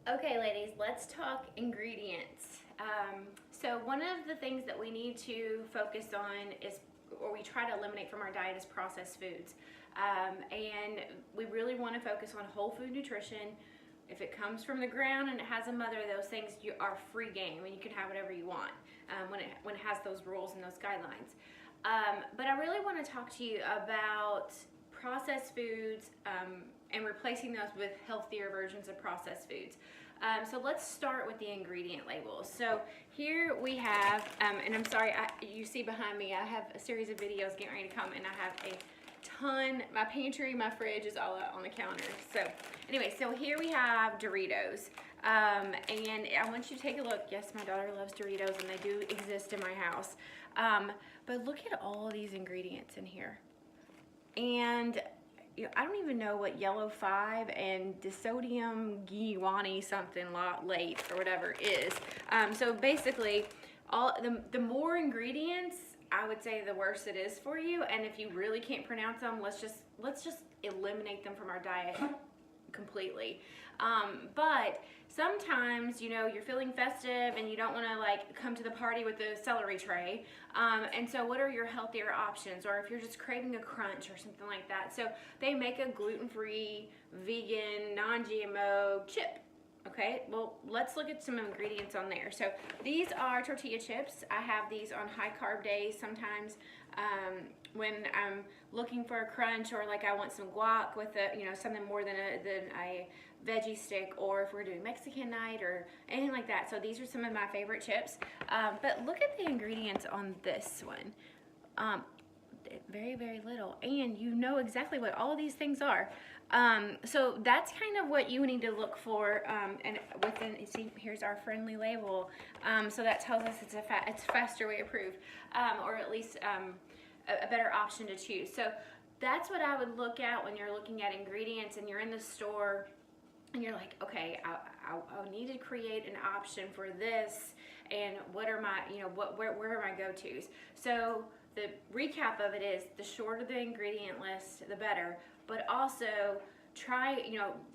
Okay, ladies, let's talk ingredients. So one of the things that we need to focus on is, or we try to eliminate from our diet, is processed foods. And we really want to focus on whole food nutrition. If it comes from the ground and it has a mother, those things are free game, and you can have whatever you want when it has those rules and those guidelines. But I really want to talk to you about processed foods and replacing those with healthier versions of processed foods. So let's start with the ingredient labels. So here we have, and I'm sorry, you see behind me, I have a series of videos getting ready to come, and I have a ton. My pantry, my fridge is all out on the counter. So anyway, so here we have Doritos. And I want you to take a look. Yes, my daughter loves Doritos, and they do exist in my house. But look at all these ingredients in here. And I don't even know what yellow 5 and disodium guanine something late or whatever is. So basically, the more ingredients, I would say, the worse it is for you. And if you really can't pronounce them, let's just eliminate them from our diet completely. But sometimes, you're feeling festive and you don't want to come to the party with the celery tray. And so what are your healthier options? Or if you're just craving a crunch or something like that. So they make a gluten-free, vegan, non-GMO chip. Okay, well, let's look at some ingredients on there. So these are tortilla chips. I have these on high carb days sometimes when I'm looking for a crunch, or I want some guac with something more than a veggie stick, or if we're doing Mexican night or anything like that. So these are some of my favorite chips. But look at the ingredients on this one. Very, very little, and you know exactly what all of these things are. So that's kind of what you need to look for. And within, see, here's our friendly label. So that tells us it's Faster Way approved, or at least a better option to choose. So that's what I would look at when you're looking at ingredients and you're in the store and you're like, okay, I need to create an option for this, and what are my, where are my go-tos? So the recap of it is, the shorter the ingredient list, the better. But also try,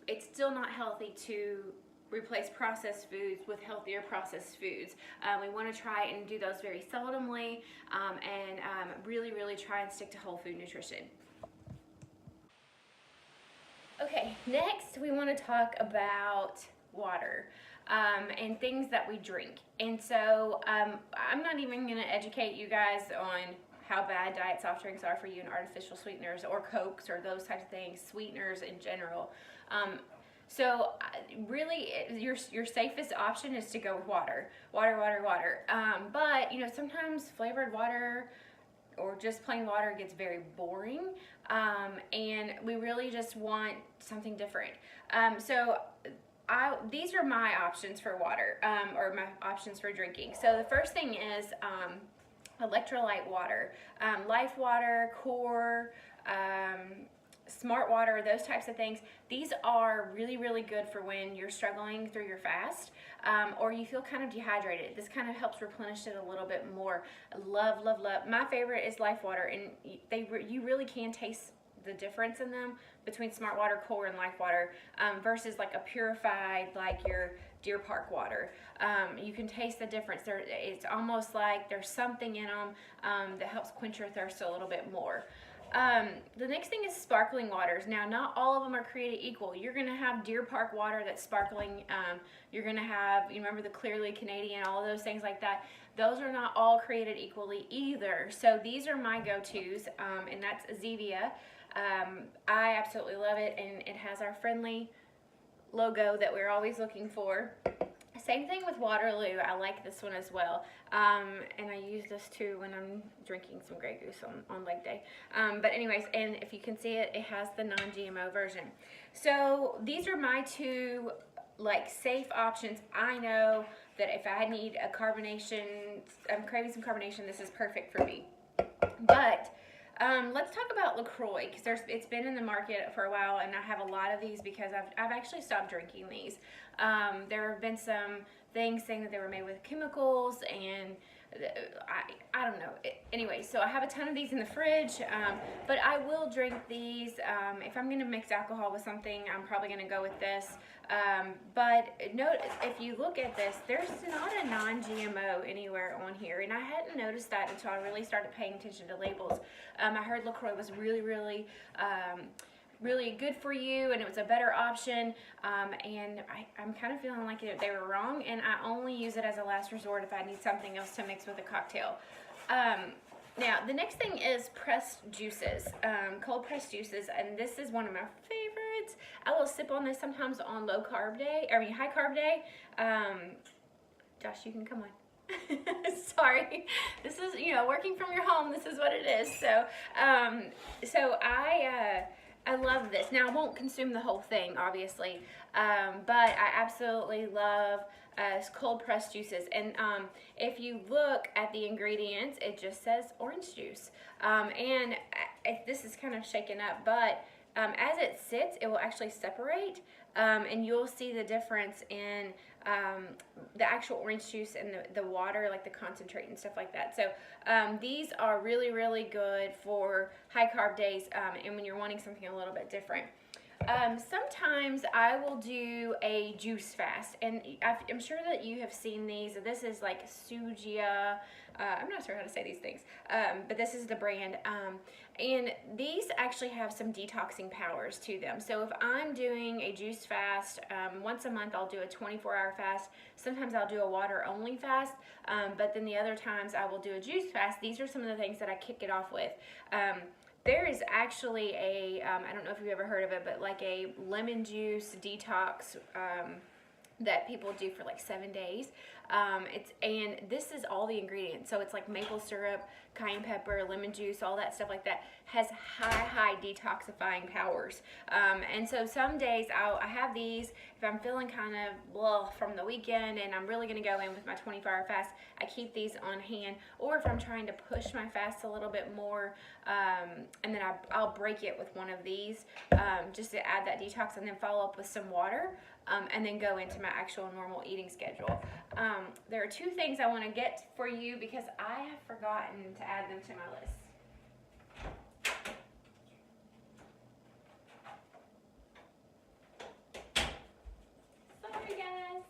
it's still not healthy to replace processed foods with healthier processed foods. We want to try and do those very seldomly, and really, really try and stick to whole food nutrition. Okay, next we want to talk about water and things that we drink. And so I'm not even going to educate you guys on how bad diet soft drinks are for you, and artificial sweeteners or Cokes or those types of things, sweeteners in general. So really, your safest option is to go with water. But sometimes flavored water or just plain water gets very boring, and we really just want something different. So these are my options for water, or my options for drinking. So the first thing is electrolyte water, Life Water, Core, Smart Water, those types of things. These are really, really good for when you're struggling through your fast, or you feel kind of dehydrated. This kind of helps replenish it a little bit more. Love, love, love. My favorite is Life Water, and you really can taste the difference in them between Smart Water, Core, and Life Water, versus a purified, your Deer Park water. You can taste the difference. It's almost like there's something in them that helps quench your thirst a little bit more. The next thing is sparkling waters. Now, not all of them are created equal. You're going to have Deer Park water that's sparkling. You're going to have, remember the Clearly Canadian, all of those things like that. Those are not all created equally either. So these are my go-tos, and that's Zevia. I absolutely love it, and it has our friendly logo that we're always looking for. Same thing with Waterloo. I like this one as well, and I use this too when I'm drinking some Grey Goose on leg day. But anyways, and if you can see it, it has the non-GMO version. So these are my two safe options. I know that if I need a carbonation, I'm craving some carbonation, this is perfect for me. But let's talk about LaCroix, because it's been in the market for a while, and I have a lot of these because I've actually stopped drinking these. There have been some things saying that they were made with chemicals, and I don't know. Anyway, so I have a ton of these in the fridge, but I will drink these. If I'm gonna mix alcohol with something, I'm probably gonna go with this. But note, if you look at this, there's not a non-GMO anywhere on here, and I hadn't noticed that until I really started paying attention to labels. I heard LaCroix was really good for you, and it was a better option, and I'm kind of feeling like they were wrong, and I only use it as a last resort if I need something else to mix with a cocktail. Now, the next thing is pressed juices, cold pressed juices, and this is one of my favorites. I will sip on this sometimes on high carb day. Josh, you can come on. Sorry, this is, working from your home, this is what it is. So, I love this. Now, I won't consume the whole thing, obviously, but I absolutely love cold pressed juices. And if you look at the ingredients, it just says orange juice. And this is kind of shaken up, but as it sits, it will actually separate, and you'll see the difference in the actual orange juice and the water, like the concentrate and stuff like that. So these are really good for high carb days, and when you're wanting something a little bit different. Sometimes I will do a juice fast, and I'm sure that you have seen these. This is like Sujia. I'm not sure how to say these things, but this is the brand. And these actually have some detoxing powers to them. So if I'm doing a juice fast, once a month I'll do a 24-hour fast. Sometimes I'll do a water-only fast, but then the other times I will do a juice fast. These are some of the things that I kick it off with. There is actually I don't know if you've ever heard of it, but like a lemon juice detox that people do for like 7 days. And this is all the ingredients. So it's like maple syrup, cayenne pepper, lemon juice, all that stuff like that has high detoxifying powers. And so some days I have these if I'm feeling kind of blah from the weekend and I'm really going to go in with my 24-hour fast. I keep these on hand, or if I'm trying to push my fast a little bit more, and then I'll break it with one of these just to add that detox, and then follow up with some water. And then go into my actual normal eating schedule. There are two things I want to get for you because I have forgotten to add them to my list. Sorry, guys.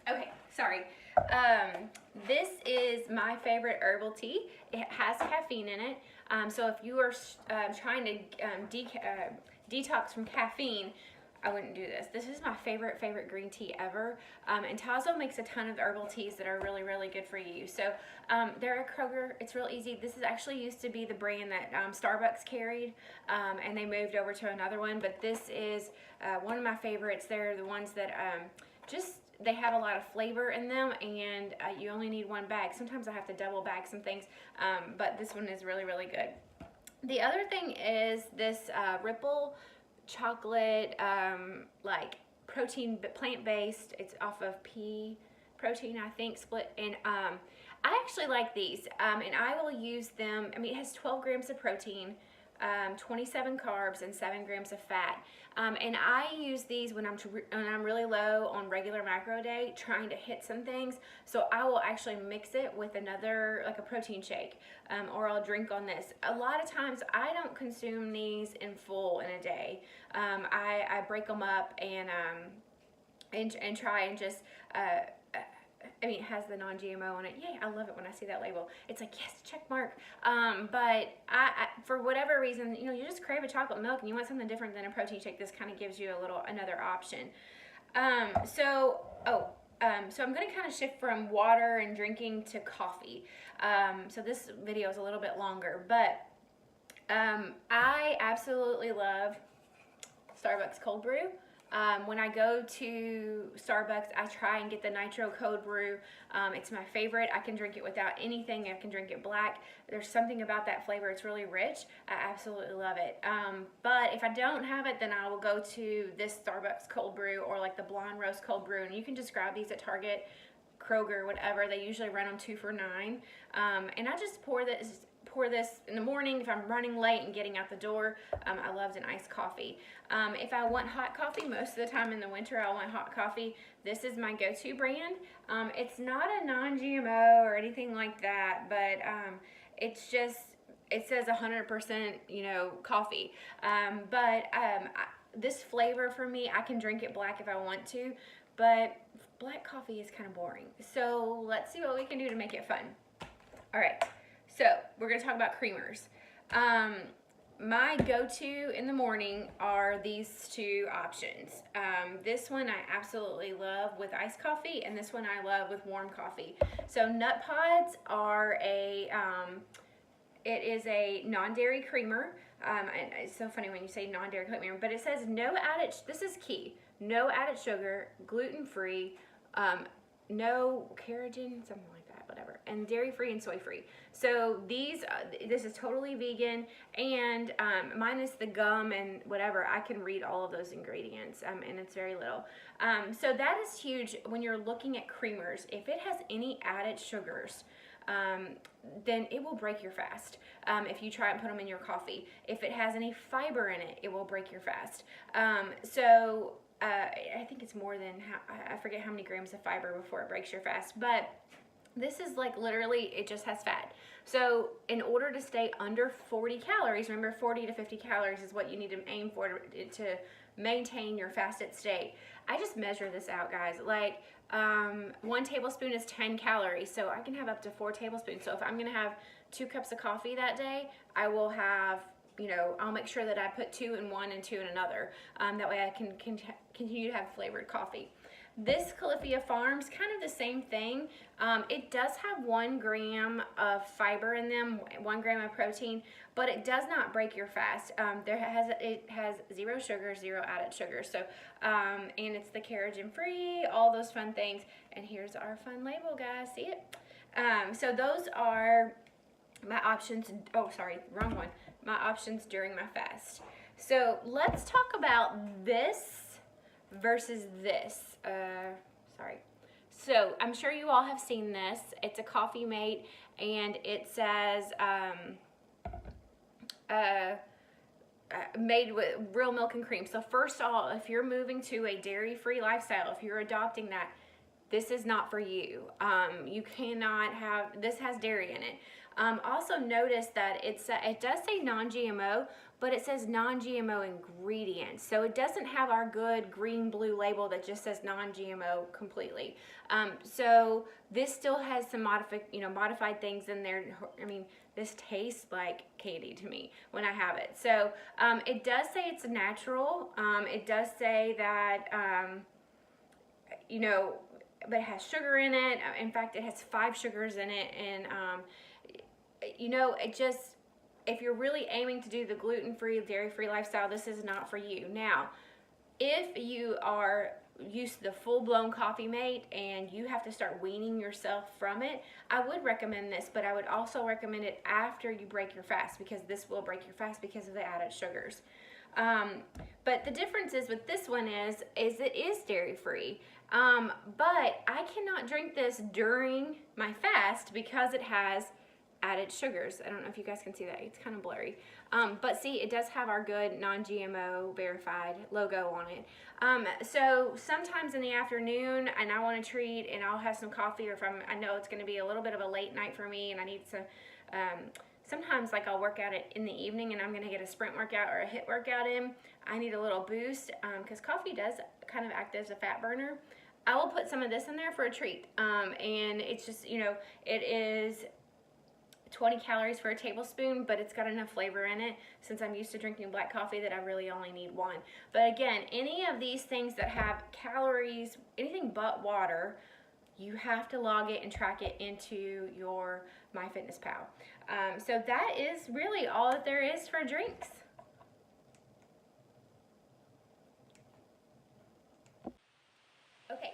Okay, sorry. This is my favorite herbal tea. It has caffeine in it. So if you are trying to detox from caffeine, I wouldn't do this. This is my favorite green tea ever. And Tazo makes a ton of herbal teas that are really good for you. So they're at Kroger. It's real easy. This is actually used to be the brand that Starbucks carried, and they moved over to another one. But this is one of my favorites. They're the ones that they have a lot of flavor in them, and you only need one bag. Sometimes I have to double bag some things, but this one is really good. The other thing is this Ripple chocolate, like protein, but plant-based. It's off of pea protein, I think, split. And I actually like these, and I will use them. I mean, it has 12 grams of protein, 27 carbs, and 7 grams of fat. And I use these when I'm really low on regular macro day, trying to hit some things. So I will actually mix it with another, like a protein shake, or I'll drink on this. A lot of times I don't consume these in full in a day. I break them up and try and just, I mean, it has the non-GMO on it. Yay, I love it when I see that label. It's like, yes, check mark. But I for whatever reason, you just crave a chocolate milk and you want something different than a protein shake. This kind of gives you another option. So I'm going to kind of shift from water and drinking to coffee. So this video is a little bit longer, but I absolutely love Starbucks cold brew. When I go to Starbucks, I try and get the nitro cold brew. It's my favorite. I can drink it without anything. I can drink it black. There's something about that flavor. It's really rich. I absolutely love it. But if I don't have it, then I will go to this Starbucks cold brew, or like the blonde roast cold brew. And you can just grab these at Target, Kroger, whatever. They usually run them 2 for $9. And I just pour pour this in the morning if I'm running late and getting out the door. I loved an iced coffee. If I want hot coffee, most of the time in the winter I want hot coffee. This is my go-to brand. It's not a non-GMO or anything like that, but it's just, it says 100%, you know, coffee. This flavor for me, I can drink it black if I want to, but black coffee is kind of boring. So let's see what we can do to make it fun. All right, so we're gonna talk about creamers. My go-to in the morning are these two options. This one I absolutely love with iced coffee, and this one I love with warm coffee. So Nut Pods are it is a non-dairy creamer. And it's so funny when you say non-dairy creamer, but it says no added, this is key, no added sugar, gluten-free, no keratin, something like that, whatever, and dairy-free and soy-free. So this is totally vegan, and minus the gum and whatever, I can read all of those ingredients, and it's very little. So that is huge when you're looking at creamers. If it has any added sugars, then it will break your fast. If you try and put them in your coffee. If it has any fiber in it, it will break your fast. I think it's more than, I forget how many grams of fiber before it breaks your fast, but this is like literally, it just has fat. So in order to stay under 40 calories, remember 40 to 50 calories is what you need to aim for to maintain your fasted state. I just measure this out, guys. Like 1 tablespoon is 10 calories, so I can have up to 4 tablespoons. So if I'm gonna have 2 cups of coffee that day, I will have, you know, I'll make sure that I put 2 in one and 2 in another. That way I can continue to have flavored coffee. This Califia Farms, kind of the same thing. It does have 1 gram of fiber in them, 1 gram of protein, but it does not break your fast. It has 0 sugar, 0 added sugar. So, and it's the keratin free, all those fun things. And here's our fun label, guys. See it? So those are my options. Oh, sorry, wrong one. My options during my fast. So let's talk about this versus this. So I'm sure you all have seen this. It's a Coffee Mate, and it says made with real milk and cream. So first of all, if you're moving to a dairy-free lifestyle, if you're adopting that, this is not for you. You cannot have, this has dairy in it. Also notice that it does say non-GMO, but it says non-GMO ingredients. So it doesn't have our good green-blue label that just says non-GMO completely. So this still has some modified things in there. I mean, this tastes like candy to me when I have it. So it does say it's natural. It does say that, but it has sugar in it. In fact, it has 5 sugars in it, and it just, if you're really aiming to do the gluten-free, dairy-free lifestyle, this is not for you. Now, if you are used to the full-blown Coffee Mate and you have to start weaning yourself from it, I would recommend this, but I would also recommend it after you break your fast, because this will break your fast because of the added sugars. But the difference is with this one is it is dairy-free. But I cannot drink this during my fast because it has added sugars. I don't know if you guys can see that. It's kind of blurry. But see, it does have our good non-GMO verified logo on it. So sometimes in the afternoon, and I want to treat, and I'll have some coffee, or if I know it's going to be a little bit of a late night for me, and I need some, sometimes like I'll work out it in the evening, and I'm going to get a sprint workout or a HIIT workout in. I need a little boost, because coffee does kind of act as a fat burner. I will put some of this in there for a treat. And it's just, it is 20 calories for a tablespoon, but it's got enough flavor in it, since I'm used to drinking black coffee, that I really only need 1. But again, any of these things that have calories, anything but water, you have to log it and track it into your MyFitnessPal. So that is really all that there is for drinks. Okay.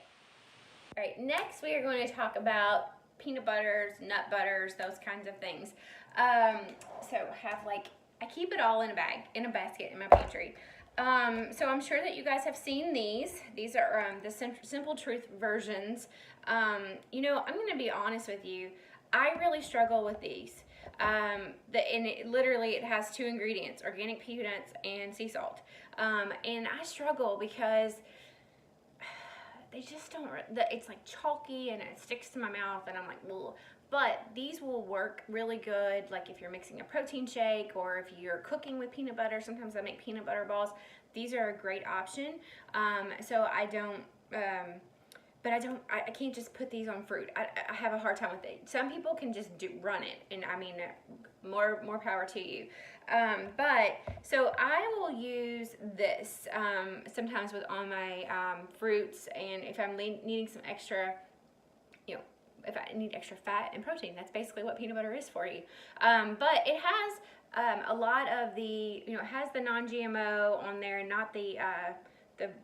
All right, next we are going to talk about peanut butters, nut butters, those kinds of things. So I keep it all in a basket in my pantry. So I'm sure that you guys have seen these. These are the Simple Truth versions. I'm going to be honest with you. I really struggle with these. And it has 2 ingredients: organic peanuts and sea salt. And I struggle because they just don't, it's like chalky and it sticks to my mouth and I'm like, ugh. But these will work really good, like if you're mixing a protein shake or if you're cooking with peanut butter. Sometimes I make peanut butter balls. These are a great option. So I don't, but I can't just put these on fruit. I have a hard time with it. Some people can just run it, and I mean, more power to you. But so I will use this sometimes on my fruits, and if I'm needing some extra, if I need extra fat and protein, that's basically what peanut butter is for you. But it has a lot of the, it has the non-GMO on there, not the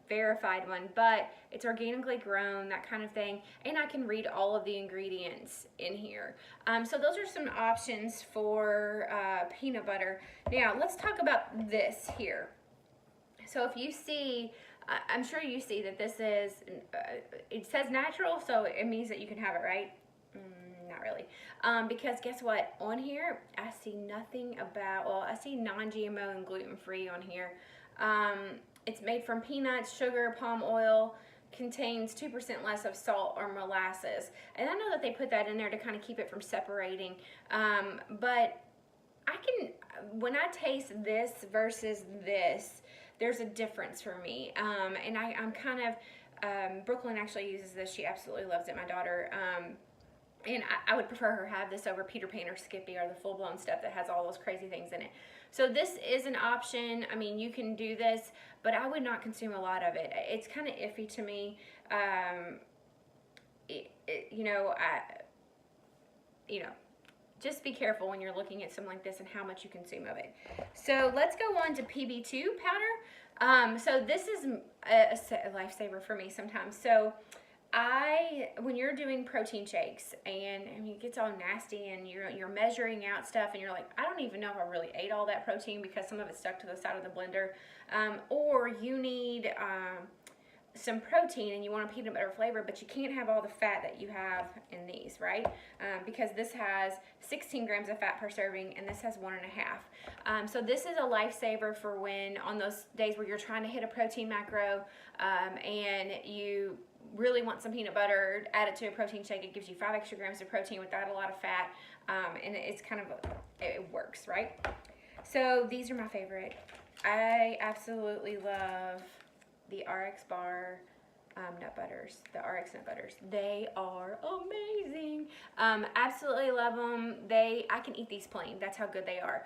verified one, but it's organically grown, that kind of thing, and I can read all of the ingredients in here. So those are some options for peanut butter. Now let's talk about this here. So if you see, I'm sure you see that this is, it says natural, so it means that you can have it, right? Not really. Because guess what? On here, I see nothing about, well, I see non-GMO and gluten-free on here. It's made from peanuts, sugar, palm oil, contains 2% less of salt or molasses. And I know that they put that in there to kind of keep it from separating. But when I taste this versus this, there's a difference for me. And I'm kind of, Brooklyn actually uses this. She absolutely loves it, my daughter. And I would prefer her have this over Peter Pan or Skippy or the full-blown stuff that has all those crazy things in it. So this is an option. I mean, you can do this, but I would not consume a lot of it. It's kind of iffy to me. Just be careful when you're looking at something like this and how much you consume of it. So let's go on to PB2 powder. So this is a lifesaver for me sometimes. So when you're doing protein shakes and I mean, it gets all nasty and you're measuring out stuff and you're like, I don't even know if I really ate all that protein because some of it's stuck to the side of the blender, or you need some protein and you want a peanut butter flavor, but you can't have all the fat that you have in these, right? Because this has 16 grams of fat per serving and this has 1.5. So this is a lifesaver for when on those days where you're trying to hit a protein macro and you really want some peanut butter, add it to a protein shake. It gives you 5 extra grams of protein without a lot of fat, and it's kind of, it works, right? So these are my favorite. I absolutely love the RX Bar nut butters, the RX nut butters. They are amazing. Absolutely love them. I can eat these plain. That's how good they are.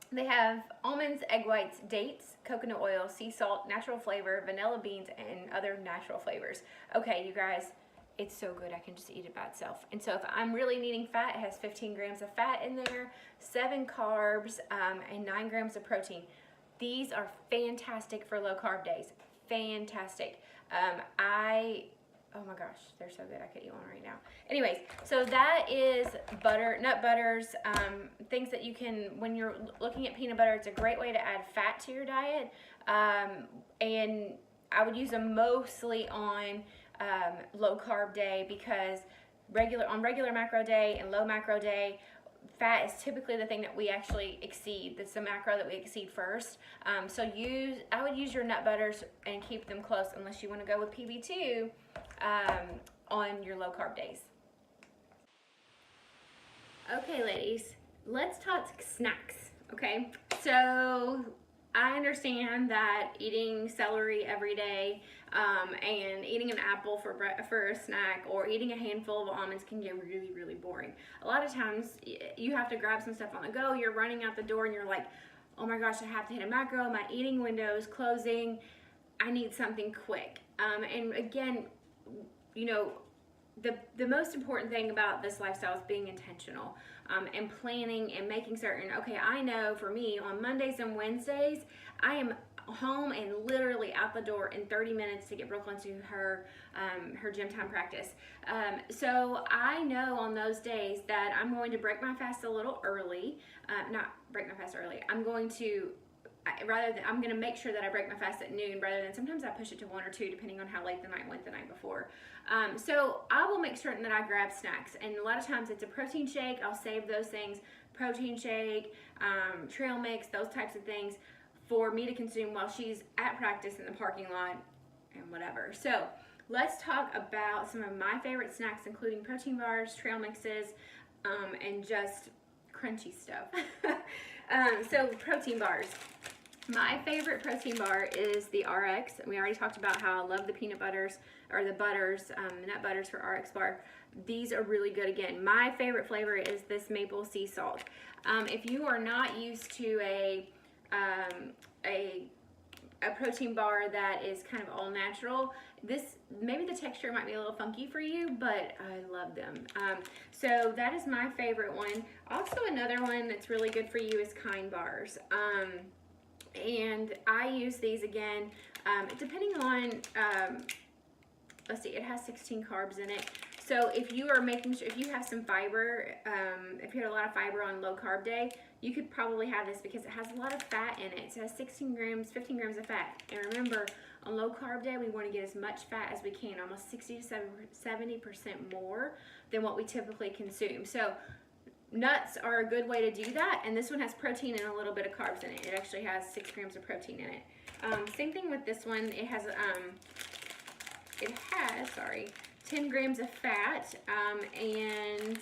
They have almonds, egg whites, dates, coconut oil, sea salt, natural flavor, vanilla beans, and other natural flavors. Okay, you guys, it's so good. I can just eat it by itself. And so if I'm really needing fat, it has 15 grams of fat in there, 7 carbs, and 9 grams of protein. These are fantastic for low carb days. Fantastic. Oh my gosh, they're so good. I could eat one right now. Anyways, so that is nut butters, things that you can, when you're looking at peanut butter, it's a great way to add fat to your diet. And I would use them mostly on low carb day because on regular macro day and low macro day, fat is typically the thing that we actually exceed. That's the macro that we exceed first. So I would use your nut butters and keep them close unless you want to go with PB2 on your low carb days. Okay, ladies, let's talk snacks. Okay, so I understand that eating celery every day and eating an apple for a snack or eating a handful of almonds can get really, really boring. A lot of times you have to grab some stuff on the go. You're running out the door and you're like, oh my gosh, I have to hit a macro. My eating window is closing. I need something quick. And again, the most important thing about this lifestyle is being intentional and planning and making certain, okay, I know for me on Mondays and Wednesdays, I am home and literally out the door in 30 minutes to get Brooklyn to her gym time practice. So I know on those days that I'm going to break my fast a little early, not break my fast early, I'm going to I'm gonna make sure that I break my fast at noon rather than sometimes I push it to 1 or 2 depending on how late the night went the night before. So I will make certain that I grab snacks, and a lot of times it's a protein shake. I'll save those things, protein shake, trail mix, those types of things for me to consume while she's at practice in the parking lot and whatever. So let's talk about some of my favorite snacks, including protein bars, trail mixes, and just crunchy stuff. So protein bars. My favorite protein bar is the RX. We already talked about how I love the peanut butters, or the butters, nut butters for RX bar. These are really good. Again, my favorite flavor is this maple sea salt. If you are not used to a protein bar that is kind of all natural, maybe the texture might be a little funky for you, but I love them. So that is my favorite one. Also, another one that's really good for you is Kind bars. And I use these again, depending on, let's see, it has 16 carbs in it. So if you are making sure, if you have some fiber, if you have a lot of fiber on low carb day, you could probably have this because it has a lot of fat in it. So it has 16 grams, 15 grams of fat. And remember, on low carb day, we want to get as much fat as we can, almost 60 to 70% more than what we typically consume. So nuts are a good way to do that, and this one has protein and a little bit of carbs in it. It actually has 6 grams of protein in it. Same thing with this one. It has 10 grams of fat and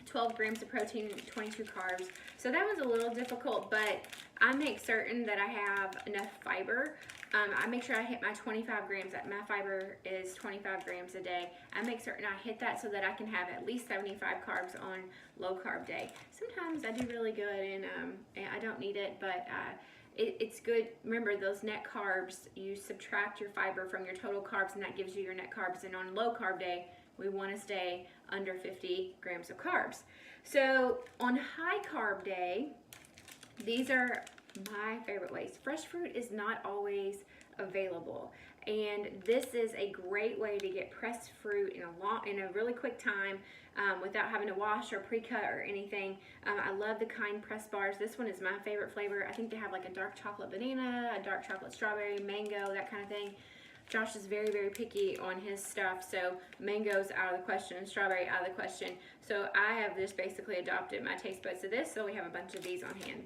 12 grams of protein, 22 carbs. So that was a little difficult, but I make certain that I have enough fiber. I make sure I hit my 25 grams. My fiber is 25 grams a day. I make certain I hit that so that I can have at least 75 carbs on low carb day. Sometimes I do really good and I don't need it, but it's good. Remember, those net carbs, you subtract your fiber from your total carbs and that gives you your net carbs. And on low carb day, we want to stay under 50 grams of carbs. So on high carb day, these are my favorite ways. Fresh fruit is not always available, and this is a great way to get pressed fruit in a really quick time without having to wash or pre-cut or anything. I love the Kind press bars. This one is my favorite flavor. I think they have like a dark chocolate banana, a dark chocolate strawberry, mango, that kind of thing. Josh is very, very picky on his stuff, so mango's out of the question, strawberry out of the question. So I have just basically adopted my taste buds to this, so we have a bunch of these on hand.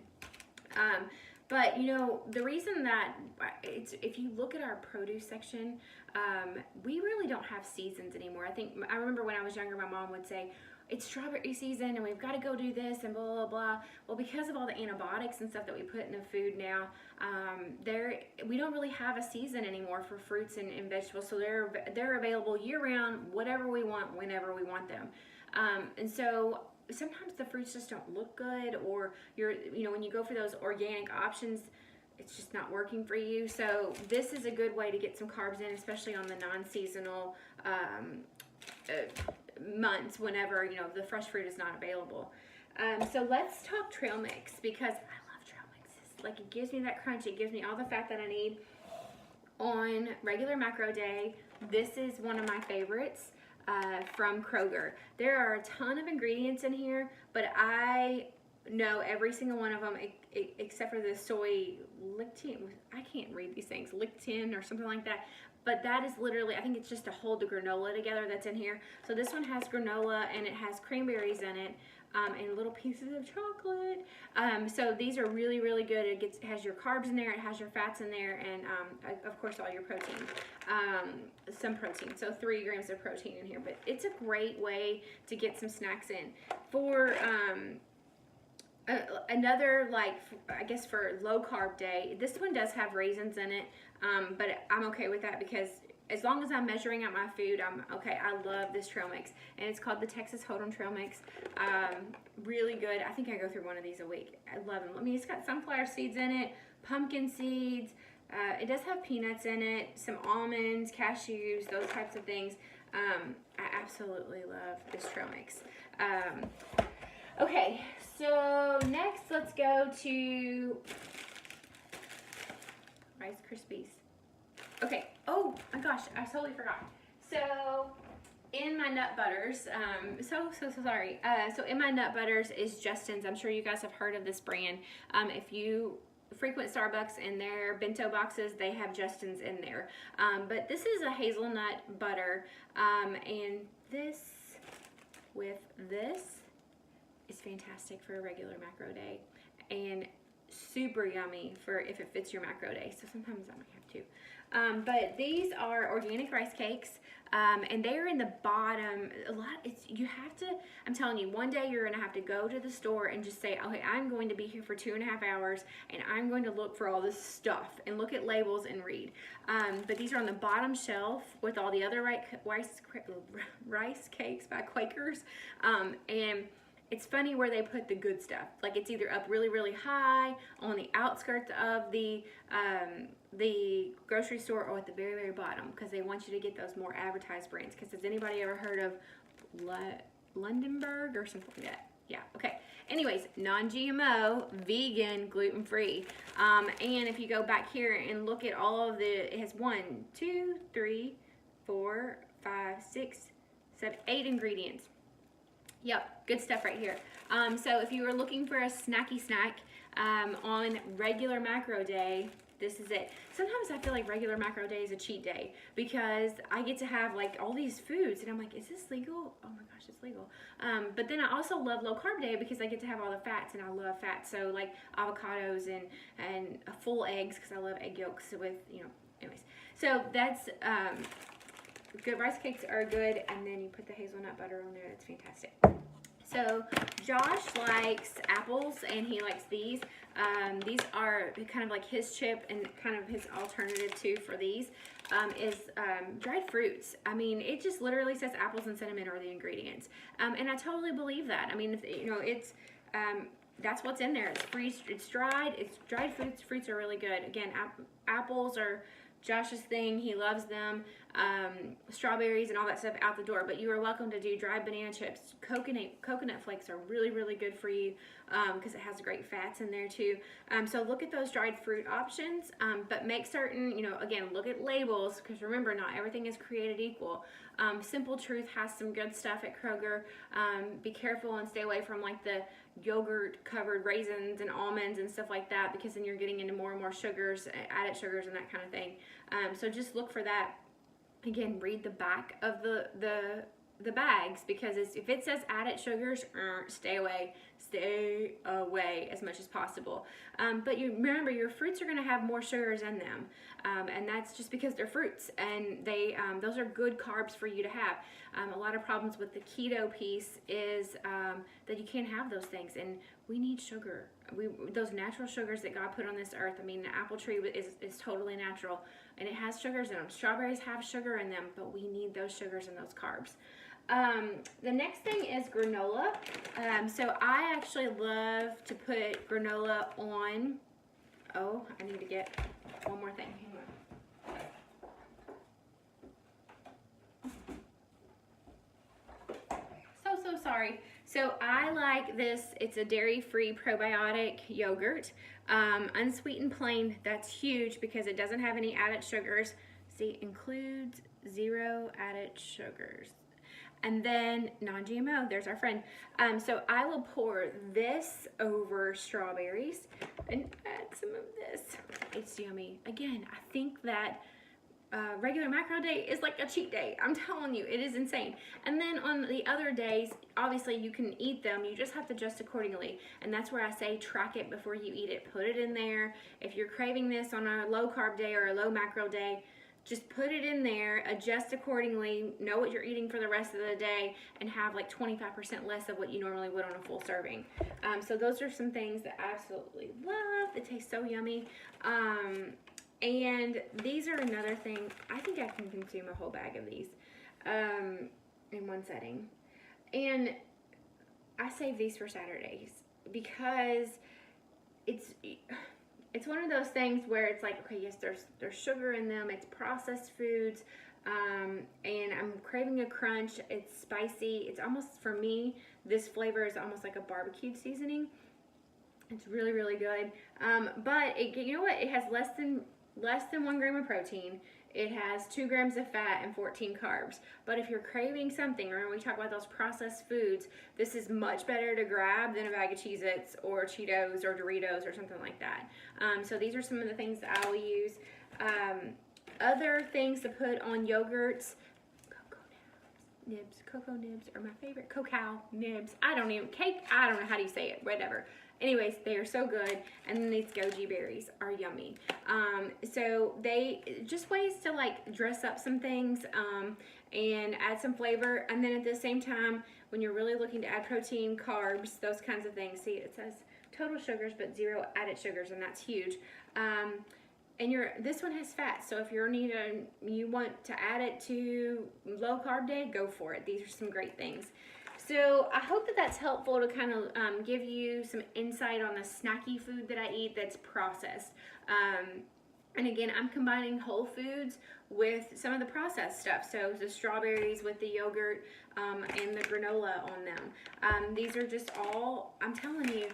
But you know, the reason that if you look at our produce section, we really don't have seasons anymore. I remember when I was younger, my mom would say, it's strawberry season and we've got to go do this and blah, blah, blah. Well, because of all the antibiotics and stuff that we put in the food now, we don't really have a season anymore for fruits and vegetables. So they're available year round, whatever we want, whenever we want them. And so sometimes the fruits just don't look good, or when you go for those organic options, it's just not working for you. So this is a good way to get some carbs in, especially on the non-seasonal months whenever the fresh fruit is not available. So let's talk trail mix, because I love trail mixes. Like, it gives me that crunch, it gives me all the fat that I need on regular macro day. This is one of my favorites. From Kroger. There are a ton of ingredients in here, but I know every single one of them except for the soy lectin. I can't read these things, lectin or something like that. But that is literally, I think it's just to hold the granola together that's in here. So this one has granola and it has cranberries in it, and little pieces of chocolate. So these are really, really good. It has your carbs in there, it has your fats in there, and of course all your protein. Some protein, so 3 grams of protein in here. But it's a great way to get some snacks in. For another, like, I guess for low carb day, this one does have raisins in it, but I'm okay with that because as long as I'm measuring out my food, I'm okay. I love this trail mix, and it's called the Texas Hold'em Trail Mix. Really good. I think I go through one of these a week. I love them. I mean, it's got sunflower seeds in it, pumpkin seeds. It does have peanuts in it, some almonds, cashews, those types of things. I absolutely love this trail mix. Okay, so next let's go to Rice Krispies. Okay, oh my gosh, I totally forgot. So in my nut butters, so sorry. So in my nut butters is Justin's. I'm sure you guys have heard of this brand. If you frequent Starbucks in their bento boxes, they have Justin's in there. But this is a hazelnut butter, and this with this is fantastic for a regular macro day, and super yummy for if it fits your macro day. So sometimes I might have two. But these are organic rice cakes, and they are in the bottom. You have to, I'm telling you, one day you're gonna have to go to the store and just say, okay, I'm going to be here for 2.5 hours, and I'm going to look for all this stuff and look at labels and read. But these are on the bottom shelf with all the other rice cakes by Quakers, and it's funny where they put the good stuff. Like it's either up really, really high on the outskirts of the grocery store, or at the very, very bottom, because they want you to get those more advertised brands. Because has anybody ever heard of Lundenberg or something like that? Yeah, okay. Anyways, non-GMO, vegan, gluten-free. And if you go back here and look at all of it has 1, 2, 3, 4, 5, 6, 7, 8 ingredients. Yep, good stuff right here. So if you were looking for a snacky snack on regular macro day, this is it. Sometimes I feel like regular macro day is a cheat day because I get to have like all these foods and I'm like, is this legal? Oh my gosh, it's legal. But then I also love low carb day because I get to have all the fats, and I love fats. So like avocados and full eggs, because I love egg yolks with, anyways. So that's good. Rice cakes are good, and then you put the hazelnut butter on there. It's fantastic. So Josh likes apples, and he likes these. These are kind of like his chip, and kind of his alternative too for these is dried fruits. I mean, it just literally says apples and cinnamon are the ingredients, and I totally believe that. I mean, it's that's what's in there. It's freeze. It's dried. It's dried fruits. Fruits are really good. Again, apples are Josh's thing. He loves them. Strawberries and all that stuff out the door, but you are welcome to do dried banana chips. Coconut flakes are really, really good for you because it has great fats in there too. So look at those dried fruit options, but make certain, again, look at labels, because remember, not everything is created equal. Simple Truth has some good stuff at Kroger. Be careful and stay away from like the yogurt covered raisins and almonds and stuff like that, because then you're getting into more and more sugars, added sugars and that kind of thing. So just look for that. Again, read the back of the bags, because if it says added sugars, stay away as much as possible. But you remember, your fruits are going to have more sugars in them, and that's just because they're fruits, and those are good carbs for you to have. A lot of problems with the keto piece is that you can't have those things, and we need sugar. Those natural sugars that God put on this earth. I mean, the apple tree is totally natural, and it has sugars in them. Strawberries have sugar in them, but we need those sugars and those carbs. The next thing is granola. So I actually love to put granola on. Oh, I need to get one more thing. Hang on. So sorry. So I like this. It's a dairy-free probiotic yogurt. Unsweetened plain. That's huge because it doesn't have any added sugars. See, includes 0 added sugars. And then non-GMO, there's our friend. So I will pour this over strawberries and add some of this. It's yummy. Again, I think that regular macro day is like a cheat day. I'm telling you, it is insane. And then on the other days, obviously you can eat them. You just have to adjust accordingly. And that's where I say track it before you eat it. Put it in there. If you're craving this on a low carb day or a low macro day, just put it in there, adjust accordingly, know what you're eating for the rest of the day, and have like 25% less of what you normally would on a full serving. So those are some things that I absolutely love. They taste so yummy. And these are another thing. I think I can consume a whole bag of these in one setting. And I save these for Saturdays because it's one of those things where it's like, okay, yes, there's sugar in them. It's processed foods, and I'm craving a crunch. It's spicy. It's almost, for me, this flavor is almost like a barbecue seasoning. It's really, really good. But you know what? It has less than less than 1 gram of protein. It has 2 grams of fat and 14 carbs. But if you're craving something, or when we talk about those processed foods, this is much better to grab than a bag of Cheez-Its or Cheetos or Doritos or something like that. So these are some of the things that I will use. Other things to put on yogurts, cocoa nibs are my favorite. Cacao nibs. I don't know how do you say it, whatever. Anyways, they are so good. And then these goji berries are yummy. So they just ways to like dress up some things and add some flavor. And then at the same time, when you're really looking to add protein, carbs, those kinds of things. See, it says total sugars but 0 added sugars, and that's huge. And this one has fat, so if you want to add it to low carb day, go for it. These are some great things. So I hope that that's helpful to kind of give you some insight on the snacky food that I eat that's processed. And again, I'm combining whole foods with some of the processed stuff. So the strawberries with the yogurt and the granola on them. These are just all, I'm telling you,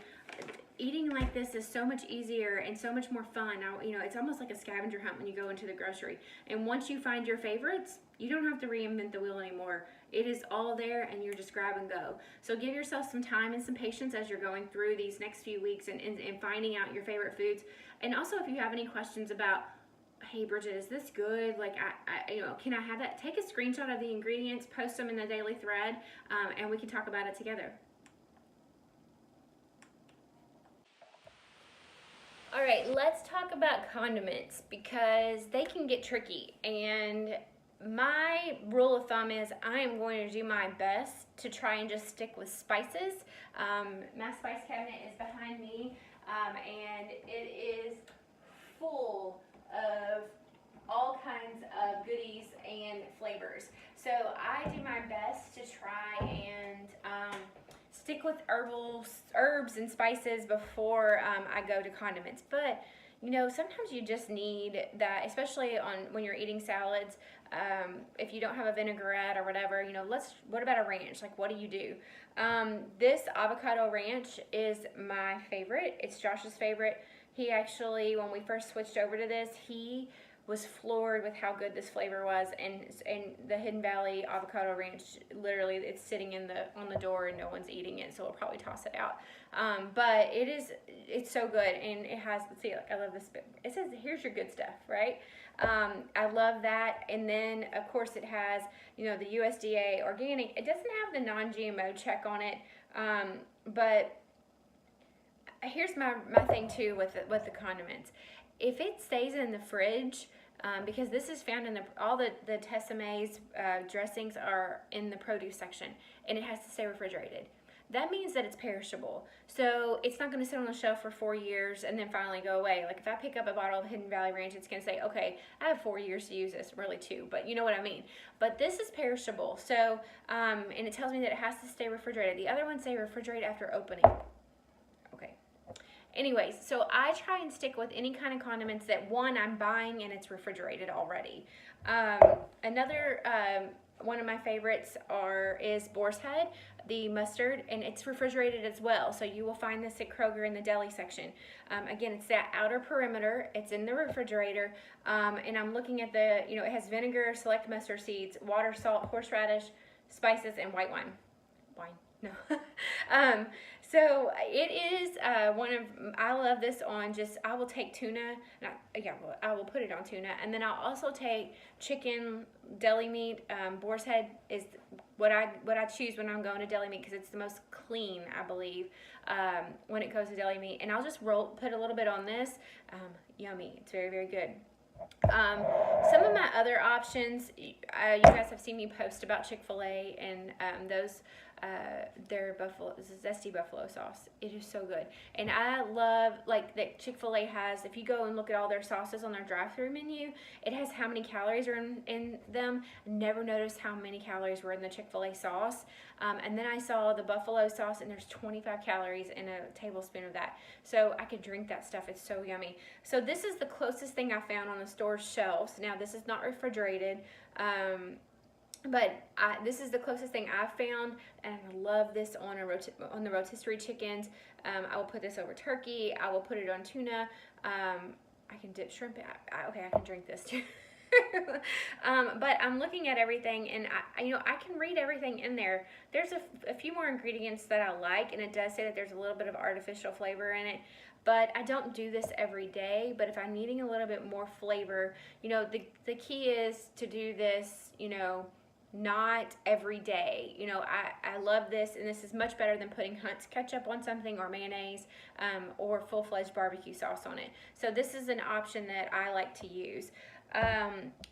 eating like this is so much easier and so much more fun. Now, it's almost like a scavenger hunt when you go into the grocery. And once you find your favorites, you don't have to reinvent the wheel anymore. It is all there and you're just grab and go. So give yourself some time and some patience as you're going through these next few weeks and finding out your favorite foods. And also if you have any questions about, hey Bridget, is this good? Like, can I have that? Take a screenshot of the ingredients, post them in the daily thread, and we can talk about it together. All right, let's talk about condiments because they can get tricky. And my rule of thumb is I am going to do my best to try and just stick with spices. My spice cabinet is behind me, and it is full of all kinds of goodies and flavors. So I do my best to try and stick with herbs and spices before I go to condiments. But sometimes you just need that, especially when you're eating salads. If you don't have a vinaigrette or whatever, what about a ranch? Like, what do you do? This avocado ranch is my favorite. It's Josh's favorite. He actually, when we first switched over to this, he was floored with how good this flavor was, and the Hidden Valley avocado ranch, literally it's sitting on the door and no one's eating it, so we'll probably toss it out. But it's so good, and it has, let's see, I love this, it says here's your good stuff, right? I love that. And then of course it has the USDA organic. It doesn't have the non-GMO check on it, but here's my thing too with the condiments. If it stays in the fridge, because this is found in all the Tessemae's dressings are in the produce section, and it has to stay refrigerated. That means that it's perishable. So it's not going to sit on the shelf for 4 years and then finally go away. Like if I pick up a bottle of Hidden Valley Ranch, it's going to say, okay, I have 4 years to use this, really 2, but you know what I mean. But this is perishable. So, and it tells me that it has to stay refrigerated. The other ones say refrigerate after opening. Okay. Anyways, so I try and stick with any kind of condiments that, one, I'm buying and it's refrigerated already. Another one of my favorites is Boar's Head, the mustard, and it's refrigerated as well. So you will find this at Kroger in the deli section. Again, it's that outer perimeter. It's in the refrigerator. And I'm looking at it has vinegar, select mustard seeds, water, salt, horseradish, spices, and white wine. No. So it is I love this on I will take tuna, I will put it on tuna, and then I'll also take chicken, deli meat. Boar's Head is what I choose when I'm going to deli meat because it's the most clean, I believe, when it goes to deli meat. And I'll just put a little bit on this. Yummy. It's very, very good. Some of my other options, you guys have seen me post about Chick-fil-A and their zesty buffalo sauce. It is so good. And I love that Chick-fil-A has, if you go and look at all their sauces on their drive-thru menu, it has how many calories are in them. I never noticed how many calories were in the Chick-fil-A sauce. And then I saw the buffalo sauce, and there's 25 calories in a tablespoon of that. So I could drink that stuff. It's so yummy. So this is the closest thing I found on the store shelves. Now, this is not refrigerated, but this is the closest thing I've found, and I love this on the rotisserie chickens. I will put this over turkey. I will put it on tuna. I can dip shrimp. Okay, I can drink this too. But I'm looking at everything, and I can read everything in there. There's a few more ingredients that I like, and it does say that there's a little bit of artificial flavor in it. But I don't do this every day. But if I'm needing a little bit more flavor, the key is to do this, not every day. I love this, and this is much better than putting Hunt's ketchup on something, or mayonnaise, or full-fledged barbecue sauce on it. So this is an option that I like to use.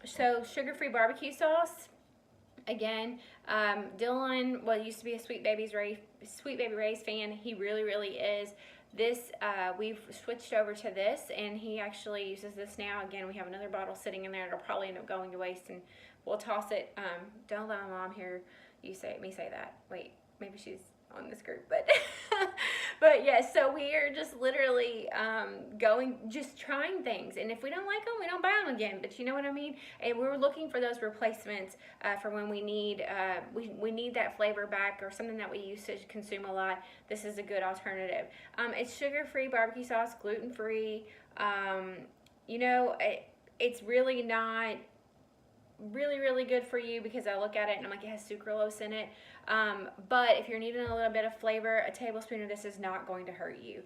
So sugar-free barbecue sauce. Again, Dylan, used to be a Sweet Baby Ray's fan. He really, really is. This, we've switched over to this, and he actually uses this now. Again, we have another bottle sitting in there. It'll probably end up going to waste, and we'll toss it. Don't let my mom hear me say that. Wait, maybe she's on this group, but but yes, so we are just literally just trying things, and if we don't like them, we don't buy them again. But you know what I mean? And we're looking for those replacements for when we need we need that flavor back, or something that we used to consume a lot. This is a good alternative. It's sugar-free barbecue sauce, gluten-free. It's really not really good for you, because I look at it and I'm like, it has sucralose in it. But if you're needing a little bit of flavor, a tablespoon of this is not going to hurt you.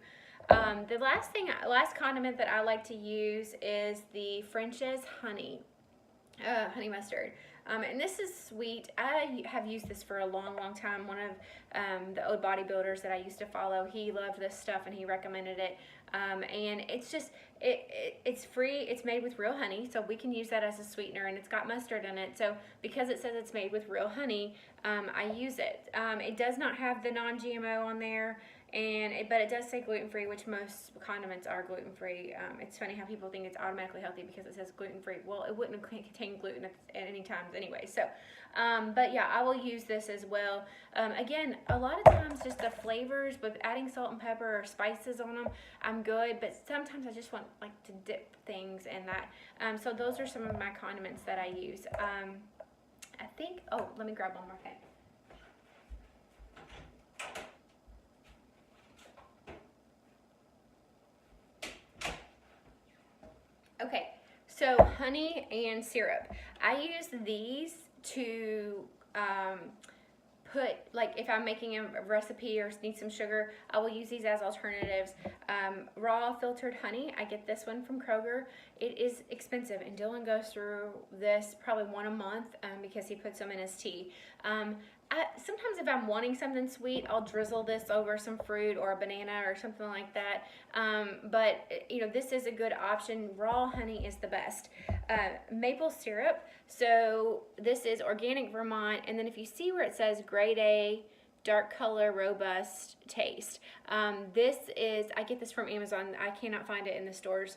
The last condiment that I like to use is the French's honey mustard. And this is sweet. I have used this for a long time. One of the old bodybuilders that I used to follow, he loved this stuff and he recommended it. And it's just, it's free. It's made with real honey, so we can use that as a sweetener, and it's got mustard in it. So because it says it's made with real honey, I use it. It does not have the non-GMO on there. But it does say gluten-free, which most condiments are gluten-free. It's funny how people think it's automatically healthy because it says gluten-free. Well, it wouldn't contain gluten at any times anyway. So, but yeah, I will use this as well. Again, a lot of times just the flavors, with adding salt and pepper or spices on them, I'm good. But sometimes I just want to dip things in that. So those are some of my condiments that I use. I think, let me grab one more thing. Okay, so honey and syrup. I use these to put, if I'm making a recipe or need some sugar, I will use these as alternatives. Raw filtered honey, I get this one from Kroger. It is expensive, and Dylan goes through this probably one a month because he puts them in his tea. Sometimes if I'm wanting something sweet, I'll drizzle this over some fruit or a banana or something like that. But this is a good option. Raw honey is the best. Maple syrup. So this is organic Vermont, and then if you see where it says grade A, dark color, robust taste. I get this from Amazon. I cannot find it in the stores.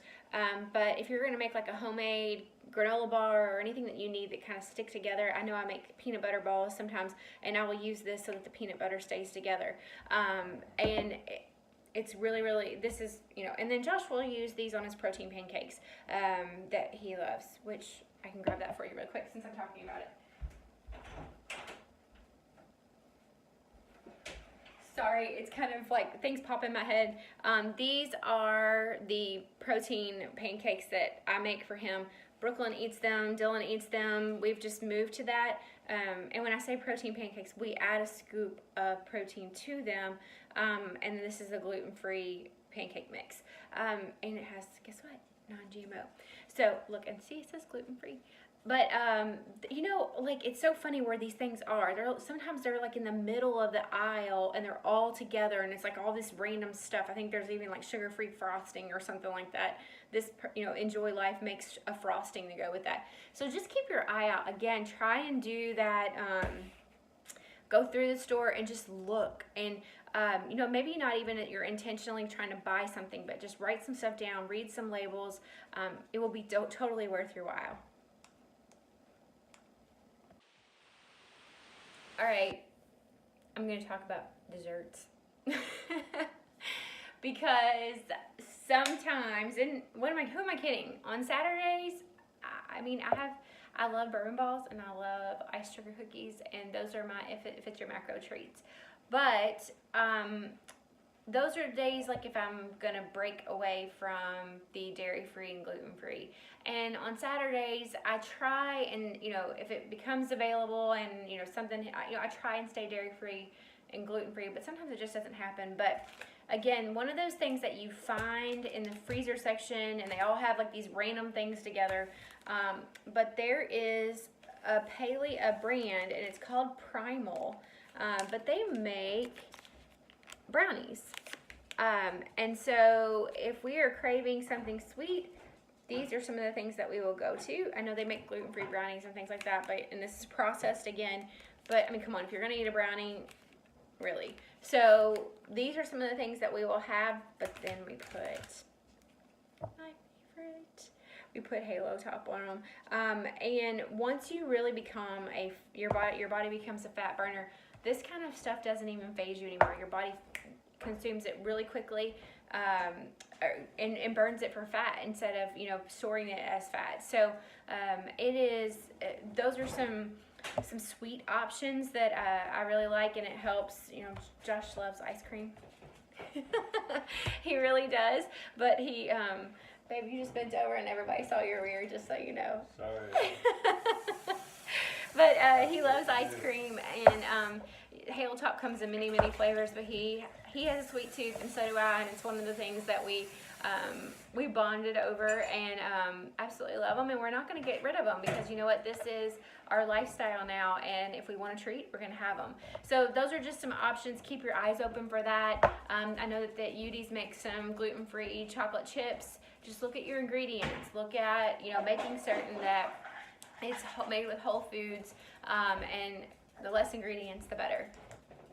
But if you're going to make a homemade granola bar or anything that you need that kind of stick together, I know I make peanut butter balls sometimes, and I will use this so that the peanut butter stays together. It's really, this is, and then Josh will use these on his protein pancakes that he loves, which I can grab that for you real quick since I'm talking about it. Sorry, it's kind of things pop in my head. These are the protein pancakes that I make for him. Brooklyn eats them, Dylan eats them. We've just moved to that. And when I say protein pancakes, we add a scoop of protein to them. And this is a gluten-free pancake mix. And it has, guess what? Non-GMO. So look and see, it says gluten-free. But, it's so funny where these things are. Sometimes they're in the middle of the aisle and they're all together, and it's all this random stuff. I think there's even sugar-free frosting or something like that. This, Enjoy Life makes a frosting to go with that. So just keep your eye out. Again, try and do that. Go through the store and just look. And, maybe not even that you're intentionally trying to buy something, but just write some stuff down, read some labels. It will be totally worth your while. All right, I'm going to talk about desserts. Because sometimes, and who am I kidding? On Saturdays, I love bourbon balls and I love iced sugar cookies, and those are my if it's your macro treats. But those are days like if I'm gonna break away from the dairy-free and gluten-free. And on Saturdays, I try and, if it becomes available and, something, I try and stay dairy-free and gluten-free, but sometimes it just doesn't happen. But again, one of those things that you find in the freezer section, and they all have like these random things together, but there is a brand, and it's called Primal, but they make brownies. And so if we are craving something sweet, these are some of the things that we will go to. I know they make gluten-free brownies and things like that, and this is processed again, but I mean, come on, if you're gonna eat a brownie, really. So these are some of the things that we will have, but then we put, my favorite, we put Halo Top on them. And once you really become your body becomes a fat burner, this kind of stuff doesn't even faze you anymore. Your body consumes it really quickly, and burns it for fat instead of storing it as fat. So those are some sweet options that I really like, and it helps. Josh loves ice cream. He really does, but babe, you just bent over and everybody saw your rear, just so you know. Sorry. But he loves ice cream, and Halo Top comes in many flavors, but he has a sweet tooth, and so do I, and it's one of the things that we bonded over, and absolutely love them, and we're not going to get rid of them, because you know what, this is our lifestyle now, and if we want a treat, we're going to have them. So those are just some options. Keep your eyes open for that. I know that Udi's makes some gluten-free chocolate chips. Just look at your ingredients. Look at making certain that it's made with whole foods, and the less ingredients, the better.